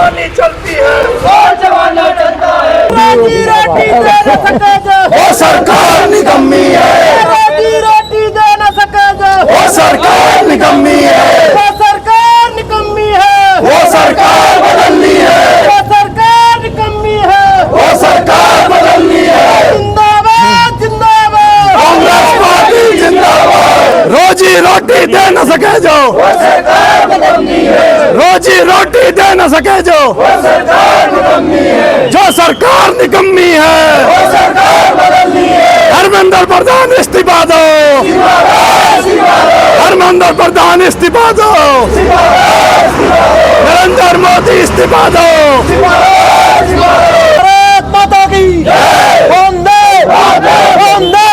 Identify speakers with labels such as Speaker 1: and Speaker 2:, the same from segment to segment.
Speaker 1: जवानी चलती है,
Speaker 2: जमाना चलता है।
Speaker 3: रोजी रोटी दे न सके जो,
Speaker 1: वो सरकार निकम्मी है,
Speaker 3: रोजी रोटी दे न सके जो,
Speaker 1: वो सरकार निकम्मी है,
Speaker 3: वो सरकार निकम्मी है,
Speaker 1: वो सरकार बदलनी है,
Speaker 3: वो सरकार निकम्मी है।
Speaker 1: वो सरकार बदलनी है।
Speaker 3: जिंदाबाद जिंदाबाद,
Speaker 1: कांग्रेस पार्टी जिंदाबाद। रोजी रोटी दे न सके जो, वो सरकार निकम्मी है, रोजी रोटी दे न सके जो, वो सरकार निकम्मी है, जो सरकार निकम्मी है, वो सरकार बदलनी है। धर्मेंद्र प्रधान इस्तीफा दो, धर्मेंद्र प्रधान इस्तीफा दो, नरेंद्र मोदी इस्तीफा दो।
Speaker 3: भारत माता की वंदे वंदे।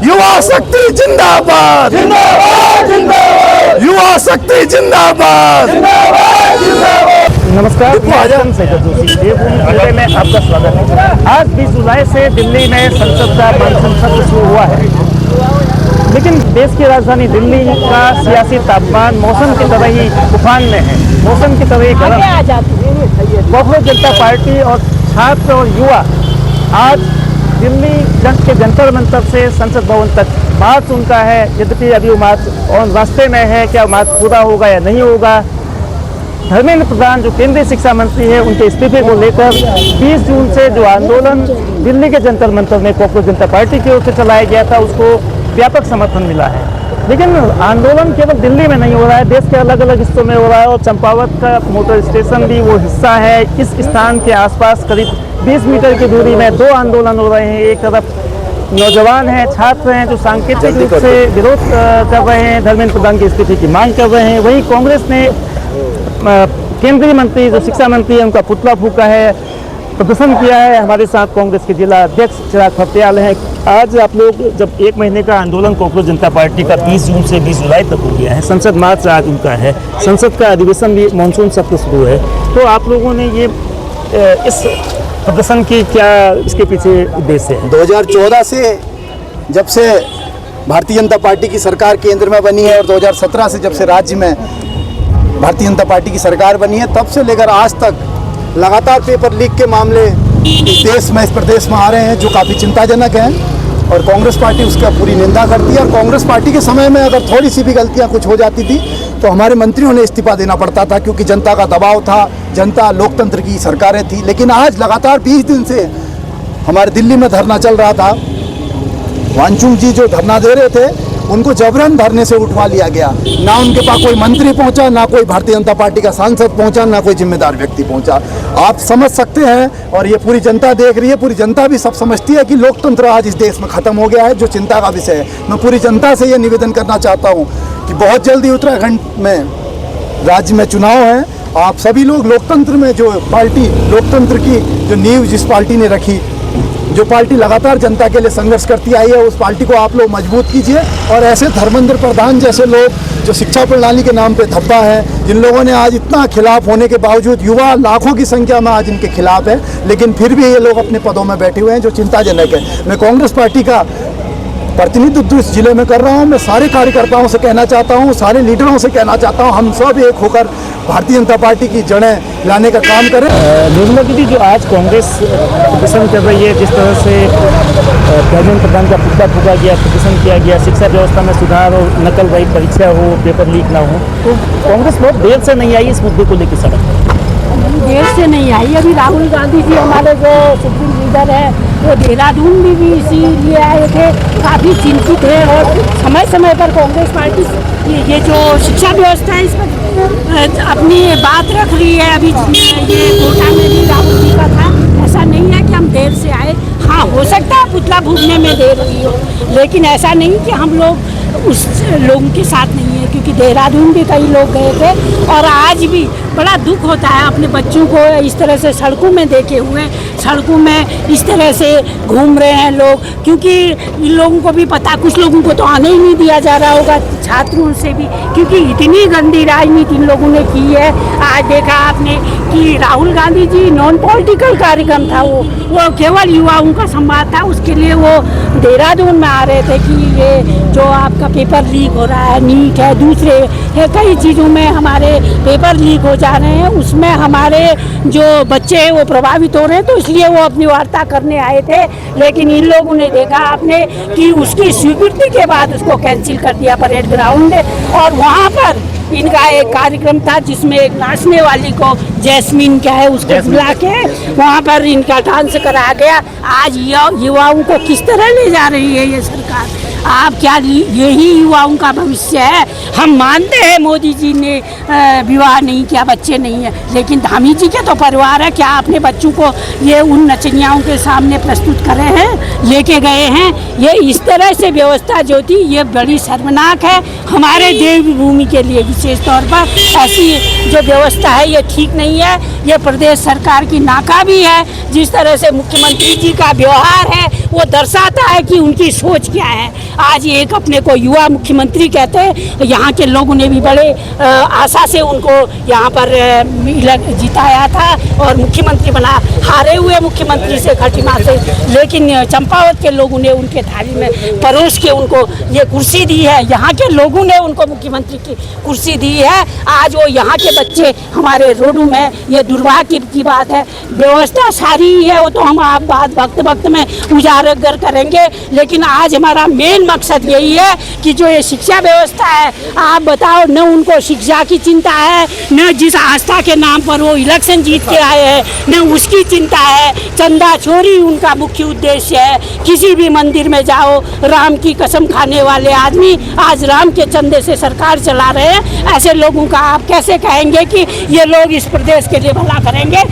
Speaker 1: युवा शक्ति जिंदाबाद, युवा शक्ति जिंदाबाद।
Speaker 4: नमस्कार, मैं सैयद जोशी देवभूमि जिले में आपका स्वागत है। आज 20 जुलाई से दिल्ली में संसद का मानसून सत्र शुरू हुआ है, लेकिन देश की राजधानी दिल्ली का सियासी तापमान मौसम की तरह ही तूफान में है, मौसम की तरह ही गर्म है। कांग्रेस जनता पार्टी और छात्र और युवा आज दिल्ली के जंतर मंतर से संसद भवन तक मार्च उनका है। यद्यपि अभी वो मार्च और रास्ते में है, क्या मार्च पूरा होगा या नहीं होगा। धर्मेंद्र प्रधान जो केंद्रीय शिक्षा मंत्री है, उनके इस्तीफे को लेकर 20 जून से जो आंदोलन दिल्ली के जंतर मंतर में कांग्रेस जनता पार्टी की ओर से चलाया गया था, उसको व्यापक समर्थन मिला है। लेकिन आंदोलन केवल दिल्ली में नहीं हो रहा है, देश के अलग अलग हिस्सों में हो रहा है और चंपावत का मोटर स्टेशन भी वो हिस्सा है। इस स्थान के आसपास करीब 20 मीटर की दूरी में 2 आंदोलन हो रहे हैं। एक तरफ नौजवान हैं, छात्र हैं जो सांकेतिक रूप से विरोध कर रहे हैं, धर्मेंद्र प्रधान के इस्तीफे की मांग कर रहे हैं। वहीं कांग्रेस ने केंद्रीय मंत्री जो शिक्षा मंत्री है, उनका पुतला फूंका है, प्रदर्शन किया है। हमारे साथ कांग्रेस के जिला अध्यक्ष चिराग फतेयाल हैं। आज आप लोग जब 1 महीने का आंदोलन कांग्रेस जनता पार्टी का 20 जून से 20 जुलाई तक हो गया है, संसद मार्च आज उनका है, संसद का अधिवेशन भी मानसून सत्र शुरू है, तो आप लोगों ने ये इस प्रदर्शन की क्या इसके पीछे उद्देश्य है?
Speaker 5: 2014 से जब से भारतीय जनता पार्टी की सरकार केंद्र में बनी है और 2017 से जब से राज्य में भारतीय जनता पार्टी की सरकार बनी है, तब से लेकर आज तक लगातार पेपर लीक के मामले इस देश में, इस प्रदेश में आ रहे हैं, जो काफ़ी चिंताजनक हैं। और कांग्रेस पार्टी उसका पूरी निंदा करती है। और कांग्रेस पार्टी के समय में अगर थोड़ी सी भी गलतियां कुछ हो जाती थी तो हमारे मंत्रियों ने इस्तीफा देना पड़ता था, क्योंकि जनता का दबाव था, जनता लोकतंत्र की सरकारें थी। लेकिन आज लगातार 20 दिन से हमारे दिल्ली में धरना चल रहा था। वांचुक जी जो धरना दे रहे थे, उनको जबरन धरने से उठवा लिया गया। ना उनके पास कोई मंत्री पहुंचा, ना कोई भारतीय जनता पार्टी का सांसद पहुंचा, ना कोई जिम्मेदार व्यक्ति पहुंचा। आप समझ सकते हैं, और ये पूरी जनता देख रही है, पूरी जनता भी सब समझती है कि लोकतंत्र आज इस देश में ख़त्म हो गया है, जो चिंता का विषय है। मैं पूरी जनता से ये निवेदन करना चाहता हूँ कि बहुत जल्दी उत्तराखंड में राज्य में चुनाव है। आप सभी लोग लोकतंत्र में जो पार्टी, लोकतंत्र की जो नींव जिस पार्टी ने रखी, जो पार्टी लगातार जनता के लिए संघर्ष करती आई है, उस पार्टी को आप लोग मजबूत कीजिए। और ऐसे धर्मेंद्र प्रधान जैसे लोग जो शिक्षा प्रणाली के नाम पे धब्बा है, जिन लोगों ने आज इतना खिलाफ होने के बावजूद, युवा लाखों की संख्या में आज इनके खिलाफ है, लेकिन फिर भी ये लोग अपने पदों में बैठे हुए हैं, जो चिंताजनक है। मैं कांग्रेस पार्टी का प्रतिनिधित्व इस जिले में कर रहा हूँ। मैं सारे कार्यकर्ताओं से कहना चाहता हूँ, सारे लीडरों से कहना चाहता हूँ, हम सब एक होकर भारतीय जनता पार्टी की जड़ें लाने का काम करें।
Speaker 4: निर्मला दीदी, जो आज कांग्रेस प्रदर्शन कर रही है, जिस तरह से धर्मेंद्र प्रधान का पुतला फूंका गया, प्रदर्शन किया गया, शिक्षा व्यवस्था में सुधार हो, नकल रहित परीक्षा हो, पेपर लीक ना हो, तो कांग्रेस बहुत देर से नहीं आई इस मुद्दे को लेकर सड़क?
Speaker 6: देर से नहीं आई। अभी राहुल गांधी जी हमारे जो सुप्रीम लीडर है, वो देहरादून भी इसीलिए आए थे, काफ़ी चिंतित है। और समय समय पर कांग्रेस पार्टी ये जो शिक्षा व्यवस्था है, इस पर अपनी बात रख रही है। अभी ये कोटा में भी राहुल जी का था। ऐसा नहीं है कि हम देर से आए। हाँ, हो सकता है पुतला फूंकने में देर हुई हो, लेकिन ऐसा नहीं कि हम लोग उस लोगों के साथ नहीं है, क्योंकि देहरादून भी कई लोग गए थे। और आज भी बड़ा दुख होता है अपने बच्चों को इस तरह से सड़कों में देखे हुए, सड़कों में इस तरह से घूम रहे हैं लोग, क्योंकि इन लोगों को भी पता, कुछ लोगों को तो आने ही नहीं दिया जा रहा होगा, छात्रों से भी, क्योंकि इतनी गंदी राजनीति इन लोगों ने की है। आज देखा आपने कि राहुल गांधी जी नॉन पॉलिटिकल कार्यक्रम था, वो केवल युवाओं का संवाद था, उसके लिए वो देहरादून में आ रहे थे कि ये जो आपका पेपर लीक हो रहा है, नीट है, दूसरे कई चीज़ों में हमारे पेपर लीक हो जा रहे हैं, उसमें हमारे जो बच्चे हैं वो प्रभावित हो रहे हैं, तो इसलिए वो अपनी वार्ता करने आए थे। लेकिन इन लोगों ने देखा आपने कि उसकी स्वीकृति के बाद उसको कैंसिल कर दिया परेड ग्राउंड, और वहाँ पर इनका एक कार्यक्रम था जिसमें एक नाचने वाली को जैस्मीन क्या है उसको बुला के वहाँ पर इनका डांस कराया गया। आज युवाओं को किस तरह ले जा रही है ये सरकार? आप क्या यही युवाओं का भविष्य है? हम मानते हैं मोदी जी ने विवाह नहीं किया, बच्चे नहीं है, लेकिन धामी जी के तो परिवार है। क्या अपने बच्चों को ये उन नचनियाओं के सामने प्रस्तुत करे हैं, लेके गए हैं? ये इस तरह से व्यवस्था जो थी ये बड़ी शर्मनाक है हमारे देवभूमि के लिए। विशेष तौर पर ऐसी जो व्यवस्था है ये ठीक नहीं है, ये प्रदेश सरकार की नाकामी है। जिस तरह से मुख्यमंत्री जी का व्यवहार है वो दर्शाता है कि उनकी सोच क्या है। आज एक अपने को युवा मुख्यमंत्री कहते हैं, यहाँ के लोगों ने भी बड़े आशा से उनको यहाँ पर जिताया था और मुख्यमंत्री बना, हारे हुए मुख्यमंत्री से खटीमा से, लेकिन चंपावत के लोगों ने उनके थाली में परोस के उनको ये कुर्सी दी है। यहाँ के लोगों ने उनको मुख्यमंत्री की कुर्सी दी है। आज वो यहाँ के बच्चे हमारे रोडों में, ये दुर्भाग्य की बात है। व्यवस्था सारी है वो तो हम आप बात वक्त में उजागर करेंगे, लेकिन आज हमारा मेन मकसद यही है कि जो ये शिक्षा व्यवस्था है, आप बताओ, न उनको शिक्षा की चिंता है, न जिस आस्था के नाम पर वो इलेक्शन जीत के आए हैं न उसकी चिंता है। चंदा चोरी उनका मुख्य उद्देश्य है। किसी भी मंदिर में जाओ, राम की कसम खाने वाले आदमी आज राम के चंदे से सरकार चला रहे हैं। ऐसे लोगों का आप कैसे कहेंगे कि ये लोग इस प्रदेश के लिए भला करेंगे?